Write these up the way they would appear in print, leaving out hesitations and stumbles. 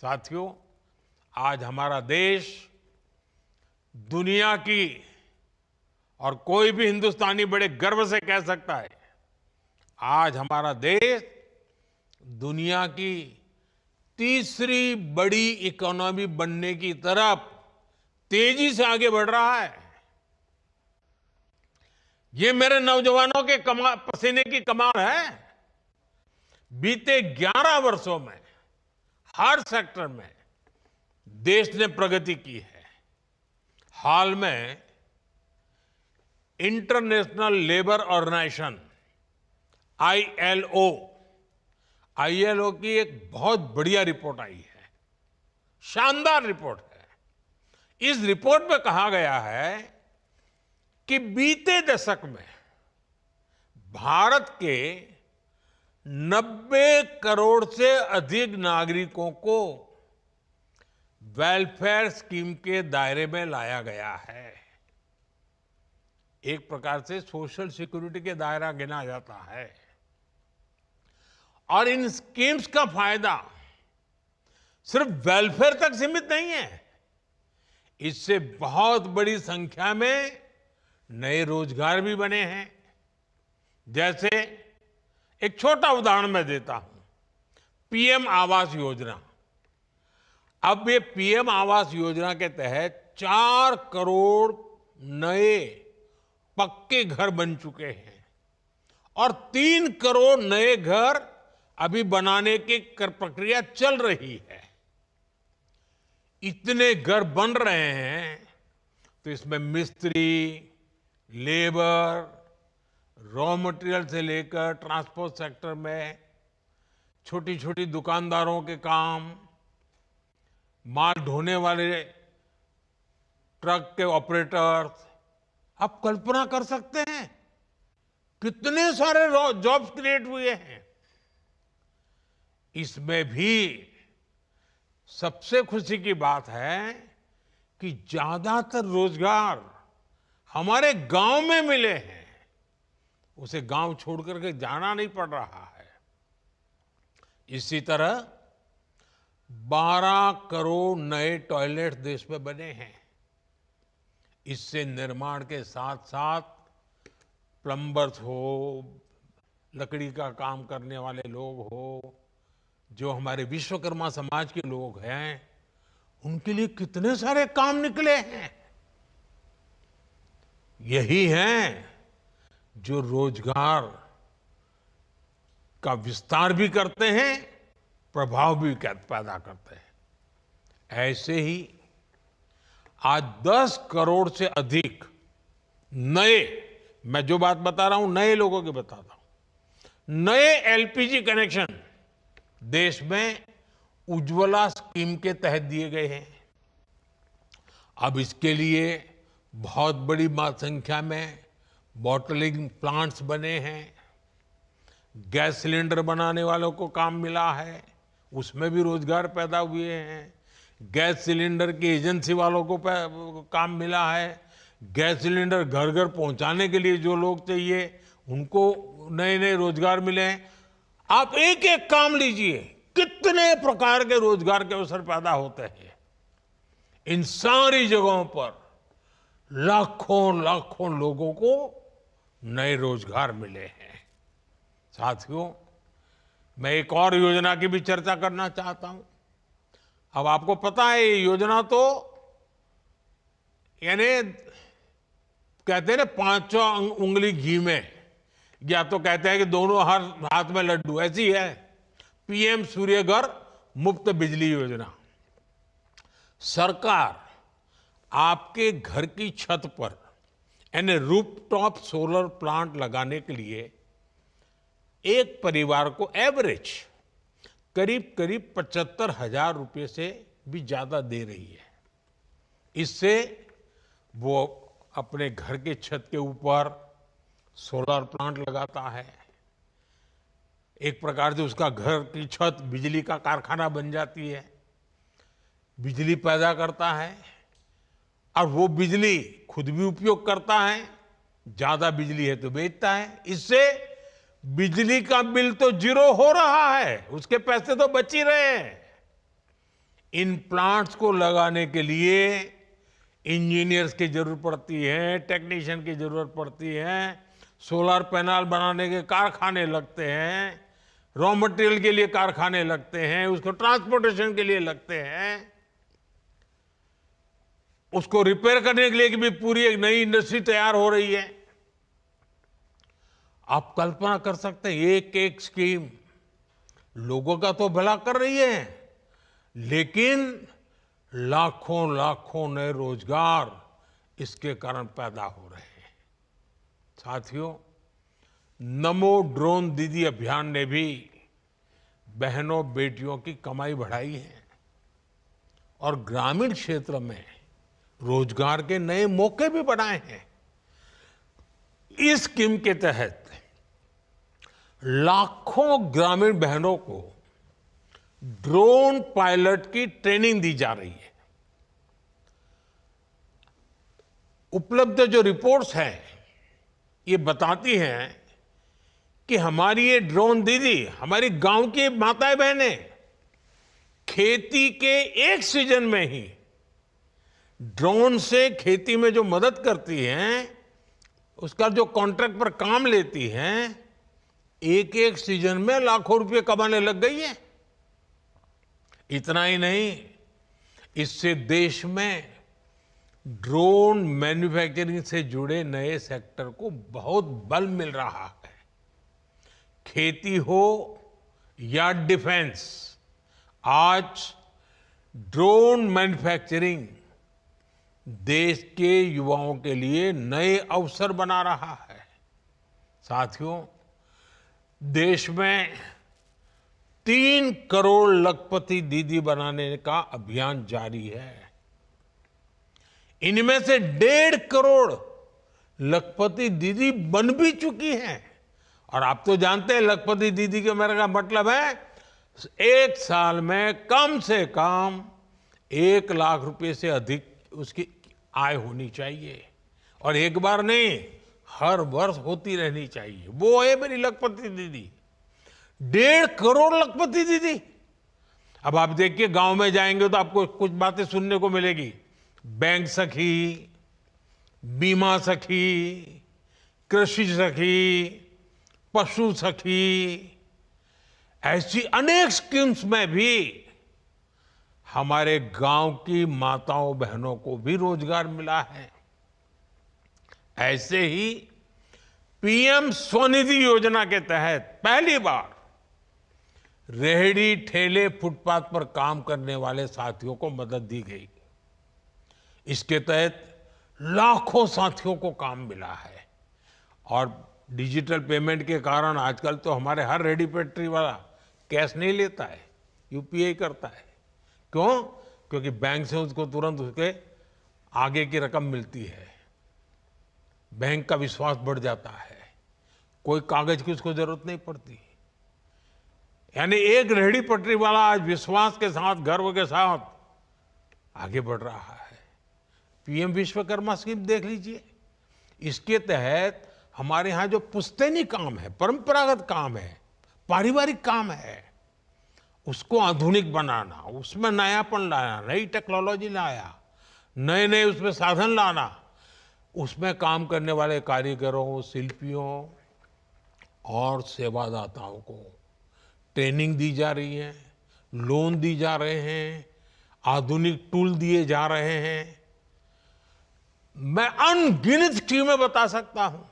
साथियों, आज हमारा देश दुनिया की और कोई भी हिंदुस्तानी बड़े गर्व से कह सकता है, आज हमारा देश दुनिया की तीसरी बड़ी इकोनॉमी बनने की तरफ तेजी से आगे बढ़ रहा है। ये मेरे नौजवानों के पसीने की कमाल है। बीते 11 वर्षों में हर सेक्टर में देश ने प्रगति की है। हाल में इंटरनेशनल लेबर ऑर्गेनाइजेशन आईएलओ की एक बहुत बढ़िया रिपोर्ट आई है, शानदार रिपोर्ट है। इस रिपोर्ट में कहा गया है कि बीते दशक में भारत के 90 करोड़ से अधिक नागरिकों को वेलफेयर स्कीम के दायरे में लाया गया है। एक प्रकार से सोशल सिक्योरिटी के दायरा गिना जाता है। और इन स्कीम्स का फायदा सिर्फ वेलफेयर तक सीमित नहीं है। इससे बहुत बड़ी संख्या में नए रोजगार भी बने हैं। जैसे एक छोटा उदाहरण मैं देता हूं, पीएम आवास योजना। अब ये पीएम आवास योजना के तहत 4 करोड़ नए पक्के घर बन चुके हैं और 3 करोड़ नए घर अभी बनाने की प्रक्रिया चल रही है। इतने घर बन रहे हैं तो इसमें मिस्त्री, लेबर, रॉ मटेरियल से लेकर ट्रांसपोर्ट सेक्टर में छोटी छोटी दुकानदारों के काम, माल ढोने वाले ट्रक के ऑपरेटर्स, आप कल्पना कर सकते हैं कितने सारे जॉब्स क्रिएट हुए हैं। इसमें भी सबसे खुशी की बात है कि ज्यादातर रोजगार हमारे गांव में मिले हैं। उसे गांव छोड़ करके जाना नहीं पड़ रहा है। इसी तरह 12 करोड़ नए टॉयलेट देश में बने हैं। इससे निर्माण के साथ साथ प्लम्बर्स हो, लकड़ी का काम करने वाले लोग हो, जो हमारे विश्वकर्मा समाज के लोग हैं, उनके लिए कितने सारे काम निकले हैं। यही हैं जो रोजगार का विस्तार भी करते हैं, प्रभाव भी पैदा करते हैं। ऐसे ही आज 10 करोड़ से अधिक नए, मैं जो बात बता रहा हूं नए लोगों के बताता हूं, नए एलपीजी कनेक्शन देश में उज्ज्वला स्कीम के तहत दिए गए हैं। अब इसके लिए बहुत बड़ी संख्या में बॉटलिंग प्लांट्स बने हैं। गैस सिलेंडर बनाने वालों को काम मिला है, उसमें भी रोजगार पैदा हुए हैं। गैस सिलेंडर की एजेंसी वालों को काम मिला है। गैस सिलेंडर घर घर पहुंचाने के लिए जो लोग चाहिए उनको नए नए रोजगार मिले हैं। आप एक एक काम लीजिए, कितने प्रकार के रोजगार के अवसर पैदा होते हैं। इन सारी जगहों पर लाखों लाखों लोगों को नए रोजगार मिले हैं। साथियों, मैं एक और योजना की भी चर्चा करना चाहता हूं। अब आपको पता है ये योजना तो यानी कहते हैं ना, 5 उंगली घी में, या तो कहते हैं कि दोनों हर हाथ में लड्डू, ऐसी है पीएम सूर्य घर मुफ्त बिजली योजना। सरकार आपके घर की छत पर यानी रूफटॉप सोलर प्लांट लगाने के लिए एक परिवार को एवरेज करीब करीब 75,000 रुपये से भी ज्यादा दे रही है। इससे वो अपने घर के छत के ऊपर सोलर प्लांट लगाता है। एक प्रकार से उसका घर की छत बिजली का कारखाना बन जाती है, बिजली पैदा करता है और वो बिजली खुद भी उपयोग करता है। ज्यादा बिजली है तो बेचता है। इससे बिजली का बिल तो जीरो हो रहा है, उसके पैसे तो बच ही रहे हैं। इन प्लांट्स को लगाने के लिए इंजीनियर्स की जरूरत पड़ती है, टेक्नीशियन की जरूरत पड़ती है, सोलर पैनल बनाने के कारखाने लगते हैं, रॉ मटेरियल के लिए कारखाने लगते हैं, उसको ट्रांसपोर्टेशन के लिए लगते हैं, उसको रिपेयर करने के लिए भी पूरी एक नई इंडस्ट्री तैयार हो रही है। आप कल्पना कर सकते हैं, एक एक स्कीम लोगों का तो भला कर रही है, लेकिन लाखों लाखों नए रोजगार इसके कारण पैदा हो रहे हैं। साथियों, नमो ड्रोन दीदी अभियान ने भी बहनों बेटियों की कमाई बढ़ाई है और ग्रामीण क्षेत्र में रोजगार के नए मौके भी बनाए हैं। इस स्कीम के तहत लाखों ग्रामीण बहनों को ड्रोन पायलट की ट्रेनिंग दी जा रही है। उपलब्ध जो रिपोर्ट्स हैं ये बताती हैं कि हमारी ये ड्रोन दीदी, हमारी गांव की माताएं बहनें खेती के एक सीजन में ही ड्रोन से खेती में जो मदद करती हैं, उसका जो कॉन्ट्रैक्ट पर काम लेती हैं, एक एक सीजन में लाखों रुपए कमाने लग गई है। इतना ही नहीं, इससे देश में ड्रोन मैन्युफैक्चरिंग से जुड़े नए सेक्टर को बहुत बल मिल रहा है। खेती हो या डिफेंस, आज ड्रोन मैन्युफैक्चरिंग देश के युवाओं के लिए नए अवसर बना रहा है। साथियों, देश में 3 करोड़ लखपति दीदी बनाने का अभियान जारी है। इनमें से 1.5 करोड़ लखपति दीदी बन भी चुकी हैं। और आप तो जानते हैं लखपति दीदी के मेरे का मतलब है एक साल में कम से कम 1 लाख रुपए से अधिक उसकी आय होनी चाहिए, और एक बार नहीं, हर वर्ष होती रहनी चाहिए। वो है मेरी लखपति दीदी, 1.5 करोड़ लखपति दीदी। अब आप देखिए, गांव में जाएंगे तो आपको कुछ बातें सुनने को मिलेगी। बैंक सखी, बीमा सखी, कृषि सखी, पशु सखी, ऐसी अनेक स्कीम्स में भी हमारे गांव की माताओं बहनों को भी रोजगार मिला है। ऐसे ही पीएम स्वनिधि योजना के तहत पहली बार रेहड़ी ठेले फुटपाथ पर काम करने वाले साथियों को मदद दी गई। इसके तहत लाखों साथियों को काम मिला है। और डिजिटल पेमेंट के कारण आजकल तो हमारे हर रेहड़ी पटरी वाला कैश नहीं लेता है, यूपीआई करता है। क्यों? क्योंकि बैंक से उसको तुरंत उसके आगे की रकम मिलती है, बैंक का विश्वास बढ़ जाता है, कोई कागज की उसको जरूरत नहीं पड़ती। यानी एक रेहड़ी पटरी वाला आज विश्वास के साथ, गर्व के साथ आगे बढ़ रहा है। पीएम विश्वकर्मा स्कीम देख लीजिए। इसके तहत हमारे यहाँ जो पुश्तैनी काम है, परंपरागत काम है, पारिवारिक काम है, उसको आधुनिक बनाना, उसमें नयापन लाना, नई टेक्नोलॉजी लाया, नए नए उसमें साधन लाना, उसमें काम करने वाले कारीगरों, शिल्पियों और सेवादाताओं को ट्रेनिंग दी जा रही है, लोन दी जा रहे हैं, आधुनिक टूल दिए जा रहे हैं। मैं अनगिनत स्कीमें बता सकता हूं।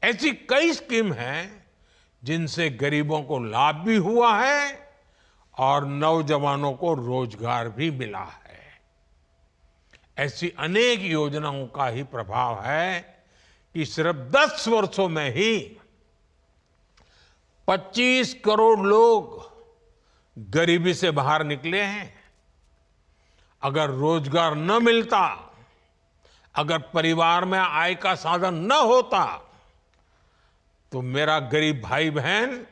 ऐसी कई स्कीम हैं जिनसे गरीबों को लाभ भी हुआ है और नौजवानों को रोजगार भी मिला है। ऐसी अनेक योजनाओं का ही प्रभाव है कि सिर्फ 10 वर्षों में ही 25 करोड़ लोग गरीबी से बाहर निकले हैं। अगर रोजगार न मिलता, अगर परिवार में आय का साधन न होता, तो मेरा गरीब भाई बहन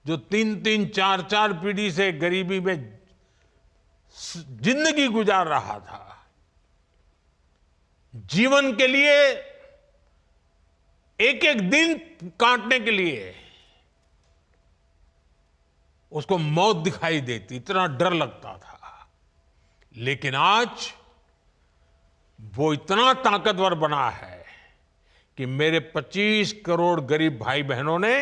जो 3-3, 4-4 पीढ़ी से गरीबी में जिंदगी गुजार रहा था, जीवन के लिए एक एक दिन काटने के लिए उसको मौत दिखाई देती, इतना डर लगता था। लेकिन आज वो इतना ताकतवर बना है कि मेरे 25 करोड़ गरीब भाई बहनों ने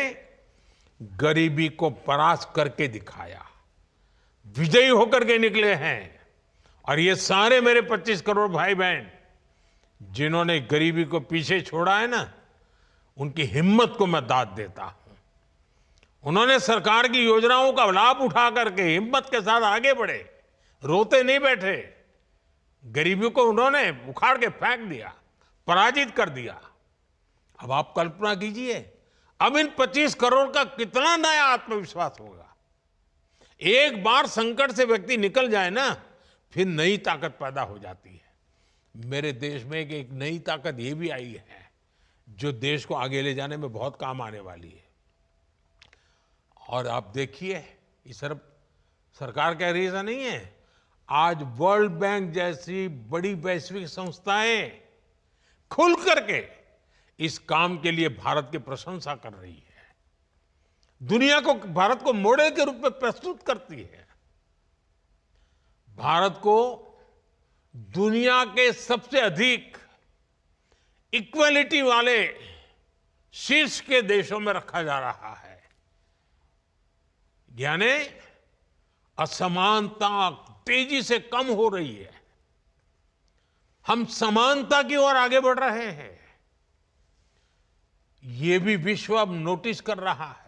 गरीबी को परास्त करके दिखाया, विजयी होकर के निकले हैं। और ये सारे मेरे 25 करोड़ भाई बहन जिन्होंने गरीबी को पीछे छोड़ा है ना, उनकी हिम्मत को मैं दाद देता हूं। उन्होंने सरकार की योजनाओं का लाभ उठा करके हिम्मत के साथ आगे बढ़े, रोते नहीं बैठे। गरीबी को उन्होंने उखाड़ के फेंक दिया, पराजित कर दिया। अब आप कल्पना कीजिए, अब इन 25 करोड़ का कितना नया आत्मविश्वास होगा। एक बार संकट से व्यक्ति निकल जाए ना, फिर नई ताकत पैदा हो जाती है। मेरे देश में एक नई ताकत ये भी आई है जो देश को आगे ले जाने में बहुत काम आने वाली है। और आप देखिए, इस तरफ सरकार कह रही है ऐसा नहीं है, आज वर्ल्ड बैंक जैसी बड़ी वैश्विक संस्थाएं खुल करके इस काम के लिए भारत की प्रशंसा कर रही है, दुनिया को, भारत को मॉडल के रूप में प्रस्तुत करती है। भारत को दुनिया के सबसे अधिक इक्वलिटी वाले शीर्ष के देशों में रखा जा रहा है। यानी असमानता तेजी से कम हो रही है, हम समानता की ओर आगे बढ़ रहे हैं। ये भी विश्व अब नोटिस कर रहा है।